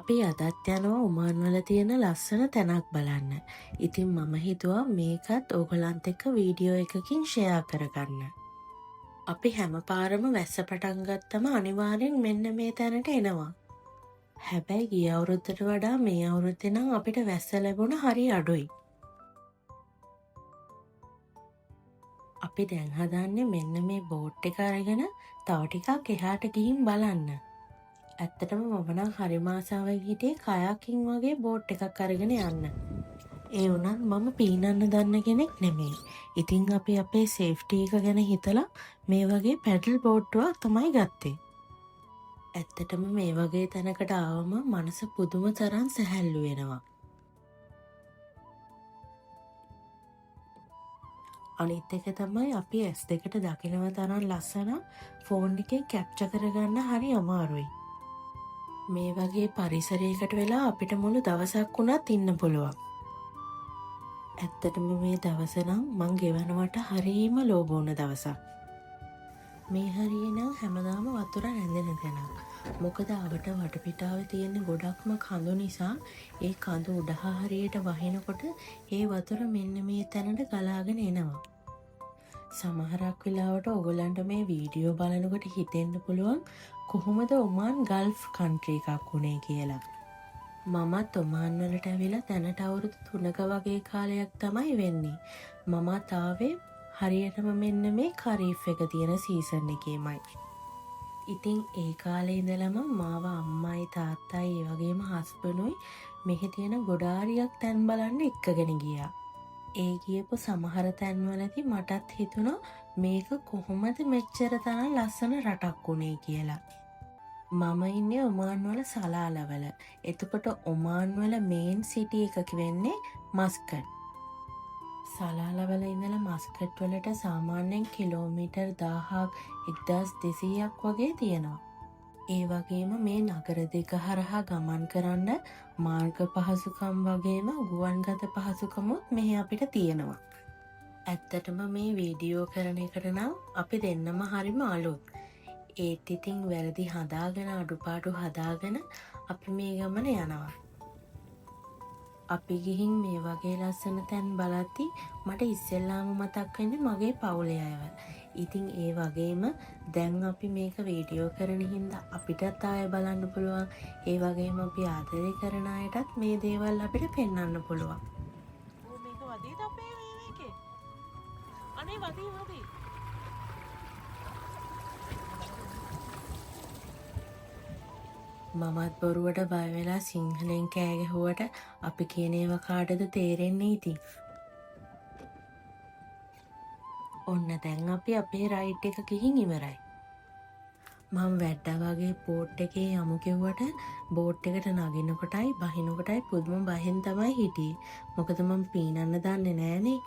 අපි අදත් යනවා ඔමාන් වල තියෙන ලස්සන තැනක් බලන්න. ඉතින් මම හිතුවා මේකත් ඕගොල්ලන්ත් එක්ක වීඩියෝ එකකින් ෂෙයා කරගන්න. අපි හැම පාරම වැස්ස පටන් ගත්තම අනිවාර්යෙන් මෙන්න මේ තැනට එනවා. හැබැයි ගිය අවුරුද්දට වඩා මේ අවුරුද්දේ නම් අපිට වැස්ස ලැබුණ හරි අඩුයි. අපි දැන් හදන්නේ මෙන්න මේ බෝට් එක අරගෙන තව ටිකක් එහාට ගිහින් බලන්න. ඇත්තටම මම නම් හරිම ආසාවෙන් හිටියේ කයාකින් වගේ බෝට් එකක් අරගෙන යන්න. ඒ වුණත් මම පීනන්න දන්න කෙනෙක් නෙමෙයි. ඉතින් අපි අපේ සේෆ්ටි එක ගැන හිතලා මේ වගේ පැඩල් බෝට්ටුවක් තමයි ගත්තේ. ඇත්තටම මේ වගේ තැනකට ආවම මනස පුදුම තරම් සැහැල්ලු වෙනවා. අනිත් එක තමයි අපි S2ට දකිනව තරම් ලස්සන ෆෝන් එකෙන් කැප්චර් කරගන්න හරි අමාරුයි. මේ වගේ පරිසරයකට වෙලා අපිට මුළු දවසක් වුණත් ඉන්න පුළුවන්. ඇත්තටම මේ දවස නම් මං ගෙවනවට හරීම ලෝභ වුණ දවසක්. මේ හරිය නම් හැමදාම වතුර රැඳෙන තැනක්. මොකද අවට වටපිටාවේ තියෙන ගොඩක්ම කඳු නිසා ඒ කඳු උඩහා හරියට වහිනකොට ඒ වතුර මෙන්න මේ තැනට ගලාගෙන එනවා. සමහරක් වෙලාවට ඔයගලන්ට මේ වීඩියෝ බලනකොට හිතෙන්න පුළුවන් කොහොමද ඔමාන් ගල්ෆ් කන්ට්‍රි එකක් වුණේ කියලා. මමත් ඔමාන් වලට ඇවිල්ලා දැනට අවුරුදු 3ක වගේ කාලයක් තමයි වෙන්නේ. මමත් ආවේ හරියටම මෙන්න මේ ಖರೀෆ් එක තියෙන සීසන් එකේමයි. ඉතින් ඒ කාලේ ඉඳලම මාව අම්මයි තාත්තයි ඒ වගේම හස්බන්ඩ්ුයි මෙහි තියෙන ගොඩාරියක් තැන් බලන්න එක්කගෙන ගියා. ඒ ගියපු සමහර තැන්වලදී මටත් හිතුණා මේක කොහොමද මෙච්චර තරම් ලස්සන රටක් වුණේ කියලා. මම ඉන්නේ ඔමාන් වල සලාලවල. එතකොට ඔමාන් වල මේන් සිටි එකක වෙන්නේ මස්කට්. සලාලවල ඉඳලා මස්කට් වලට සාමාන්‍යයෙන් කිලෝමීටර් 1000ක් 1200ක් වගේ තියෙනවා. ඒ වගේම මේ නගර දෙක හරහා ගමන් කරන්න මාර්ග පහසුකම් වගේම ගුවන්ගත පහසුකමුත් මෙහි අපිට තියෙනවා. ඇත්තටම මේ වීඩියෝ කරන එකට නම් අපි දෙන්නම හරිම අලුත්. ඒත් ඉතින් වැරදි හදාගෙන අඩුපාඩු හදාගෙන අපි මේ ගමන යනවා. අපි ගිහින් මේ වගේ ලස්සන තැන් බලද්දි මට ඉස්සෙල්ලාම මතක් වෙන්නේ මගේ පවුලේ අයව. ඉතින් ඒ වගේම දැන් අපි මේක වීඩියෝ කරන හින්දා අපිටත් ආයෙ බලන්න පුළුවන්. ඒ වගේම අපි ආදරය කරන අයටත් මේ දේවල් අපිට පෙන්වන්න පුළුවන්. මේක වදීද අපේ මේකේ? අනේ වදී. මමත් බොරුවට බය වෙලා සිංහලෙන් කෑ ගැහුවට අපි කියන ඒවා කාටද තේරෙන්නේ ඉතින්. ඔන්න දැන් අපි අපේ රයිඩ් එක ගිහින් ඉවරයි. මම වැට්ටා වගේ බෝට් එකේ යමු කිව්වට බෝට් එකට නගිනකොටයි බහිනකොටයි පුදුම බයෙන් තමයි හිටියේ. මොකද මම පීනන්න දන්නේ නෑනේ.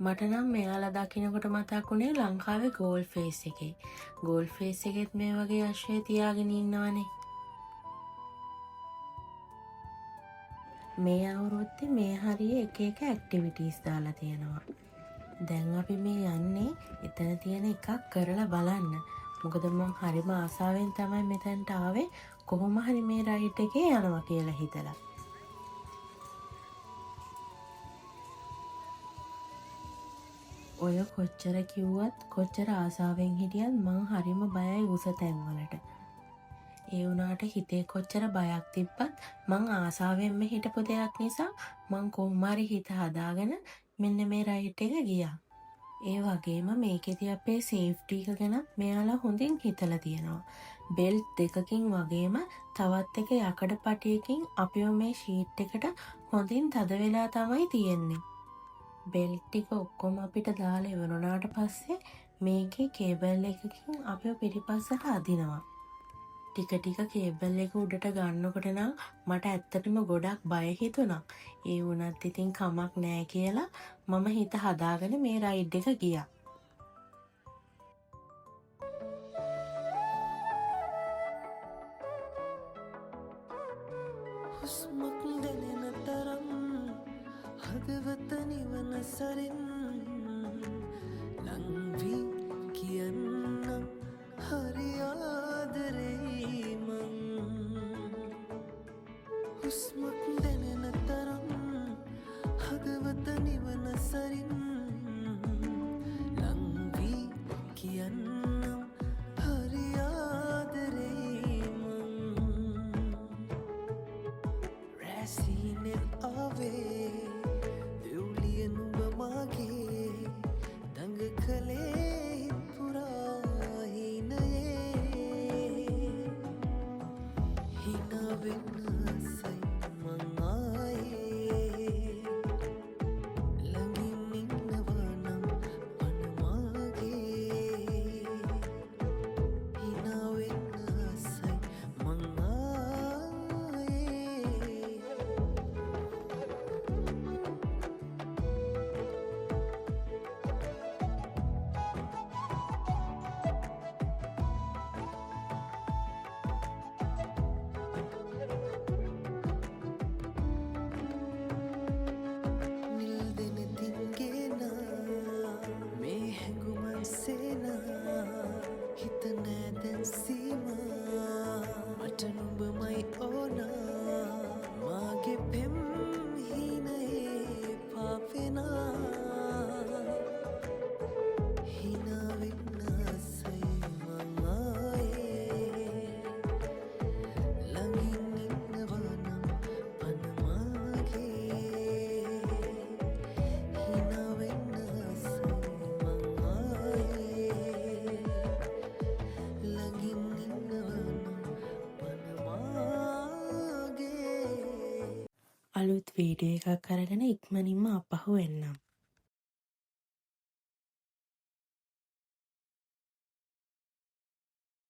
මට නම් මෙයාලා දකිනකොට මතක් වුණේ ලංකාවේ ගෝල් ෆේස් එකේ. ගෝල් ෆේස් එකෙත් මේ වගේ අශ්වය තියාගෙන ඉන්නවනේ. මේ අවුරුද්දේ මේ හරිය එක එක ඇක්ටිවිටීස් දාලා තියෙනවා. දැන් අපි මේ යන්නේ එතන තියෙන එකක් කරලා බලන්න. මොකද මම හරිම ආසාවෙන් තමයි මෙතනට ආවේ. කොහොම හරි මේ රයිඩ් එකේ යනවා කියලා හිතලා. ඔය කොච්චර කිව්වත් කොච්චර ආසාවෙන් හිටියත් මං හරිම බයයි උස තැන්වලට. ඒ වුණාට හිතේ කොච්චර බයක් තිබ්බත් මං ආසාවෙන්ම හිටපු දෙයක් නිසා මං කොහොම හරි හිත හදාගෙන මෙන්න මේ රයිඩ් එක ගියා. ඒ වගේම මේකෙදි අපේ සේෆ්ටි එක ගැන මෙයාලා හොඳින් හිතලා තියෙනවා. බෙල්ට් දෙකකින් වගේම තවත් එක යකඩ පටියකින් අපිව මේ ෂීට් එකට හොඳින් තද වෙලා තමයි තියෙන්නේ. බෙල්ට් ටික ඔක්කොම අපිට දාලා ඉවරුණාට පස්සේ මේකේ කේබල් එකකින් අපිව පිටිපස්සට අදිනවා. ටික කේබල් එක උඩට ගන්නකොට නම් මට ඇත්තටම ගොඩක් බය හිතුණා. ඒ වුණත් ඉතින් කමක් නෑ කියලා මම හිත හදාගෙන මේ රයිඩ් එක ගියා. හුස්මක් දැනෙන තරම් හදවත නිවන සරින් ලංවී කියන්නම් හරි ආදරෙයි මං හුස්මක් දැනෙන තරම් හදවත නිවන සරින් ලංවී කියන්නම් හරි ආදරෙයි මං රැසීනෙත් ආවේ දෙව්ලිය නුඹ මාගේ දඟ කළේ පුරා හිනයේ හිනාවෙන්න සයි මං ආයේ ළඟින් ඉන්නවා නම් පනමාගේ හිනාවෙන්න සයි මං ආයේ නිල් දෙන තින්ගේනා මේ හැඟුමන් සේනා හිත නෑ දැන් සීමා මට නුඹමයි ඕනා මාගේ පෙම් හිනයේ පාපෙනා හිනාවෙන්න සයි මං ආයේ ළඟින් ඉන්නවා නම් පනමාගේ හිනාවෙන්න සයි මං ආයේ ළඟින් ඉන්නවා නම් පනමාගේ අලුත් වීඩියෝ එකක් අරගෙන ඉක්මනින්ම අපහු එන්නම්.